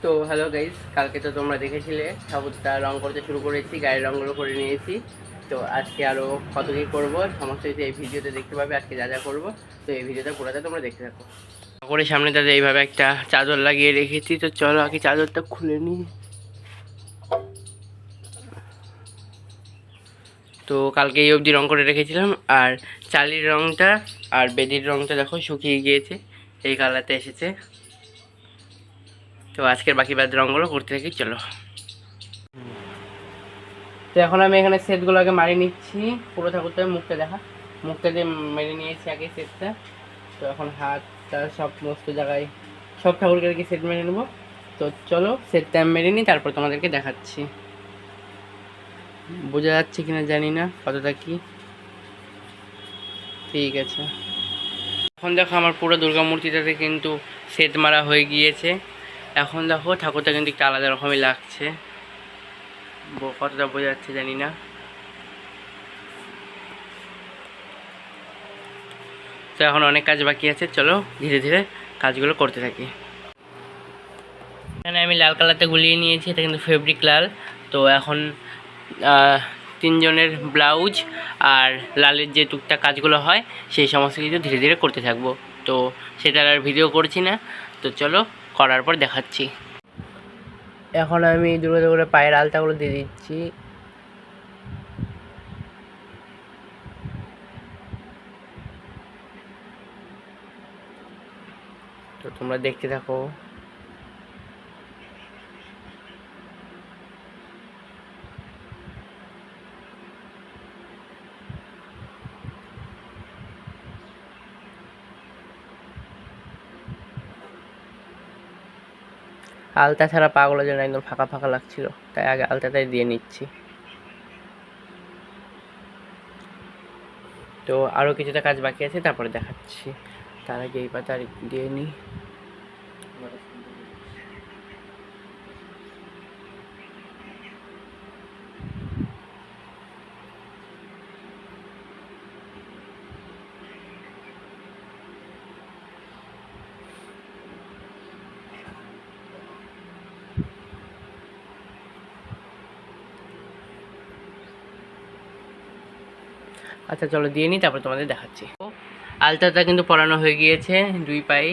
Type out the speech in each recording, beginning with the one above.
তো hello guys, কালকে তো তোমরা দেখেছিলে ঠাকুরটা রং করতে শুরু করেছি, গায়ের রঙগুলো করে নিয়েছি। তো আজকে আরও কত কী করবো সমস্ত কিছু এই ভিডিওতে দেখতে পাবে। আজকে যা যা করবো তো এই ভিডিওতে পুরোটা তোমরা দেখতে থাকো। ঠাকুরের সামনে তাদের এইভাবে একটা চাদর লাগিয়ে রেখেছি। তো চলো আগে চাদরটা খুলে নিই। তো কালকে এই অবধি রং করে রেখেছিলাম, আর চালির রংটা আর বেদির রংটা দেখো শুকিয়ে গিয়েছে, এই কালারতে এসেছে। তো আজকের বাকি বাদ রঙগুলো করতে থাকি, চলো। তো এখন আমি এখানে সেটগুলো আগে মারিয়ে নিচ্ছি। পুরো ঠাকুরটা মুখটা দেখা, মুখটা দিয়ে মেরে নিয়েছি আগে সেটটা। তো এখন হাতটা সমস্ত জায়গায় সব ঠাকুরকে আর কি সেট মেরে নেবো। তো চলো সেটটা আমি মেরে নিই, তারপর তোমাদেরকে দেখাচ্ছি। বোঝা যাচ্ছে কিনা জানি না কতটা কি ঠিক আছে। এখন দেখো আমার পুরো দুর্গা মূর্তিটাতে কিন্তু সেট মারা হয়ে গিয়েছে। এখন দেখো ঠাকুরটা কিন্তু একটু আলাদা রকমই লাগছে, কতটা বোঝা যাচ্ছে জানি না। তো এখন অনেক কাজ বাকি আছে, চলো ধীরে ধীরে কাজগুলো করতে থাকি। এখানে আমি লাল কালারটা গুলিয়ে নিয়েছি, এটা কিন্তু ফেব্রিক লাল। তো এখন তিনজনের ব্লাউজ আর লালের যে টুকটাক কাজগুলো হয় সেই সমস্ত কিছু ধীরে ধীরে করতে থাকবো। তো সেটার আর ভিডিও করছি না, তো চলো করার পর দেখাচ্ছি। এখন আমি দুটো করে পায়ের আলতাগুলো দিয়ে দিচ্ছি। তো তোমরা দেখতে থাকো। আলতা ছাড়া পাগুলো যেন একদম ফাঁকা ফাঁকা লাগছিল, তাই আগে আলতাটাই দিয়ে নিচ্ছি। তো আরও কিছুটা কাজ বাকি আছে, তারপরে দেখাচ্ছি। তার আগে এই পাতা দিয়ে নিই। আচ্ছা চলো দিয়ে নিই, তারপর তোমাদের দেখাচ্ছি। আলতাটা কিন্তু পরানো হয়ে গিয়েছে দুই পায়ে,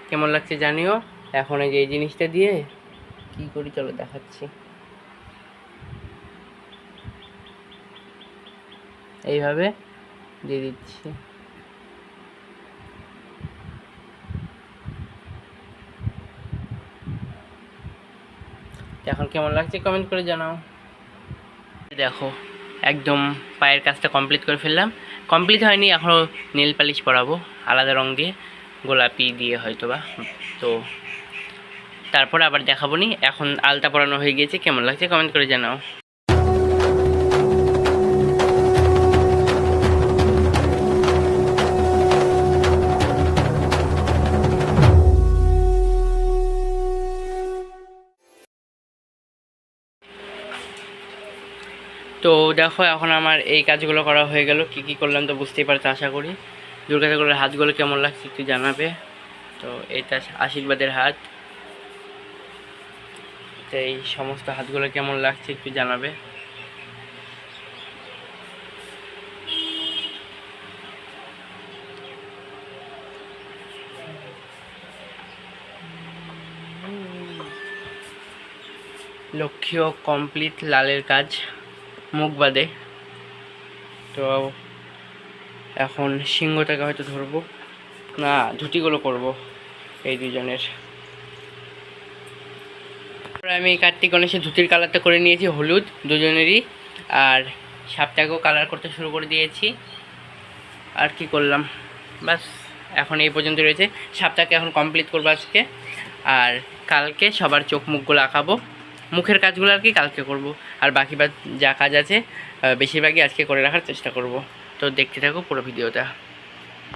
কেমন লাগছে জানিও। এখন এই যে এই জিনিসটা দিয়ে কি করি চলো দেখাচ্ছি। এইভাবে দিয়ে দিচ্ছি। এখন কেমন লাগছে কমেন্ট করে জানাও। দেখো একদম পায়ের কাজটা কমপ্লিট করে ফেললাম। কমপ্লিট হয়নি, এখনও নেল পালিশ পরাবো আলাদা রং দিয়ে, গোলাপি দিয়ে হয়তো বা। তো তারপরে আবার দেখাবো নি। এখন আলতা পরানো হয়ে গিয়েছে, কেমন লাগছে কমেন্ট করে জানাও। তো দেখো এখন আমার এই কাজগুলো করা হয়ে গেল। কি কি করলাম তো বুঝতেই পারছো আশা করি। দুর্গা ঠাকুরের হাতগুলো কেমন লাগছে একটু জানাবে। তো এটা আশীর্বাদের হাত, তো এই সমস্ত হাতগুলো কেমন লাগছে একটু জানাবে। লক্ষ্মীও কমপ্লিট, লালের কাজ মুখ বাদে। তো এখন সিংহটাকে হয়তো ধরবো না, ধুতিগুলো করব এই দুজনের। আমি কার্তিক গণেশের ধুতির কালারটা করে নিয়েছি হলুদ দুজনেরই, আর সাপটাকেও কালার করতে শুরু করে দিয়েছি। আর কি করলাম, বাস এখন এই পর্যন্ত রয়েছে। সাপটাকে এখন কমপ্লিট করবো আজকে, আর কালকে সবার চোখ মুখগুলো আঁকাবো। মুখের কাজগুলো আর কি কালকে করব, আর বাকি যা কাজ আছে বেশিরভাগই আজকে করে রাখার চেষ্টা করব। তো দেখতে থাকো পুরো ভিডিওটা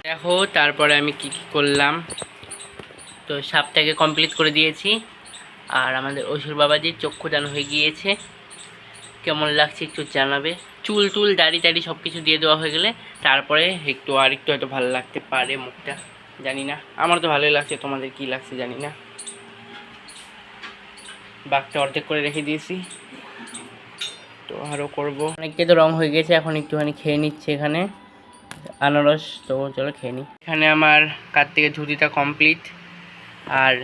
দেখো। তারপরে আমি কি কি করলাম, তো সাপটাকে কমপ্লিট করে দিয়েছি, আর আমাদের অসুর বাবাজির চক্ষু দান হয়ে গিয়েছে। কেমন লাগছে একটু জানাবে। চুল টুল দাড়ি টাড়ি সব কিছু দিয়ে দেওয়া হয়ে গেলে তারপরে একটু আর একটু হয়তো ভালো লাগতে পারে মুখটা, জানি না। আমার তো ভালোই লাগছে, তোমাদের কি লাগছে জানি না। বাঘটা অর্ধেক করে রেখে দিয়েছি, তো আরও করবো। অনেককে তো রং হয়ে গেছে, এখন একটুখানি খেয়ে নিচ্ছে এখানে আনারস, তো চলো খেয়ে নিই। এখানে আমার কার্তিকের ধুতিটা কমপ্লিট, আর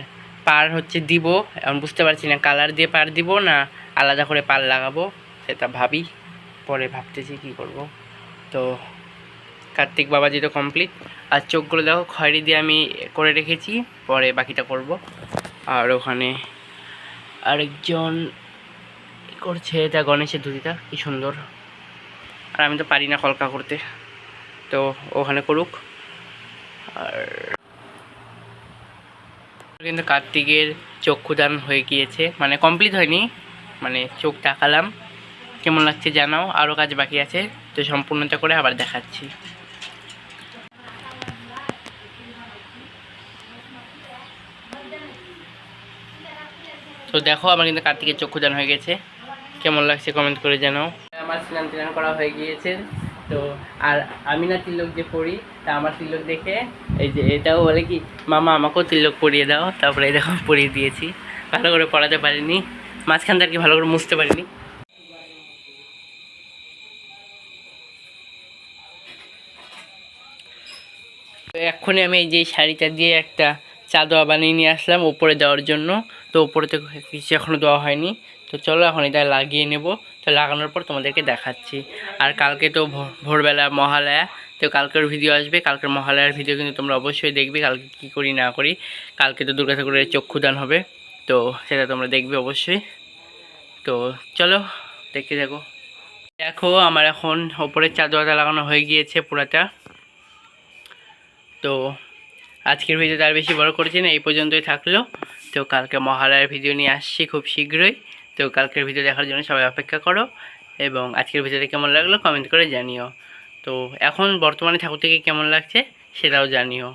পার হচ্ছে দিব, এখন বুঝতে পারছি না কালার দিয়ে পার দিব না আলাদা করে পার লাগাবো, সেটা ভাবি, পরে ভাবতেছি কি করব। তো কার্তিক বাবাজি তো কমপ্লিট, আর চোখগুলো দেখো খয়েরি দিয়ে আমি করে রেখেছি, পরে বাকিটা করব। আর ওখানে আরেকজন করছে, এটা গণেশের ধুতিটা কি সুন্দর, আর আমি তো পারি না কলকা করতে, তো ওখানে করুক। আর কিন্তু কার্তিকের চক্ষুদান হয়ে গিয়েছে, মানে কমপ্লিট হয়নি, মানে চোখ তাকালাম, কেমন লাগছে জানাও, আরও কাজ বাকি আছে, তো সম্পূর্ণতা করে আবার দেখাচ্ছি। তো দেখো আমার কিন্তু কার্তিকের চক্ষুদান হয়ে গেছে, কেমন লাগছে কমেন্ট করে জানাও। আমার স্নান টান করা হয়ে গিয়েছে, তো আর আমি না তিলক যে পড়ি, তা আমার তিলক দেখে এই যে এটাও বলে কি মামা আমাকেও তিলক পরিয়ে দাও, তারপরে এই দেখো পরিয়ে দিয়েছি। ভালো করে পড়াতে পারিনি, মাঝখানটা আর কি ভালো করে মুছতে পারিনি। তো এক্ষুনি আমি এই যে শাড়িটা দিয়ে একটা চাদর বানিয়ে নিয়ে আসলাম উপরে দেওয়ার জন্য, তো উপরে তো কিছু এখনও দেওয়া হয়নি, তো চলো এখন এটা লাগিয়ে নেব। তো লাগানোর পর তোমাদেরকে দেখাচ্ছি। আর কালকে তো ভোরবেলা মহালয়া, তো কালকের ভিডিও আসবে, কালকের মহালয়ার ভিডিও কিন্তু তোমরা অবশ্যই দেখবে, কালকে কী করি না করি। কালকে তো দুর্গা ঠাকুরের চক্ষুদান হবে, তো সেটা তোমরা দেখবে অবশ্যই। তো চলো দেখতে থাকো। দেখো আমার এখন ওপরের চাদরটা লাগানো হয়ে গিয়েছে পুরাটা। তো আজকের ভিডিওটা আর বেশি বড় করছি না, এই পর্যন্তই থাকলো। তো কালকে মহালয়ার ভিডিও নিয়ে আসছি খুব শীঘ্রই, তো কালকের ভিডিও দেখার জন্য সবাই অপেক্ষা করো, এবং আজকের ভিডিওটা কেমন লাগলো কমেন্ট করে জানিও। তো এখন বর্তমানে ঠাকুরটাকে কেমন লাগছে সেটাও জানিও।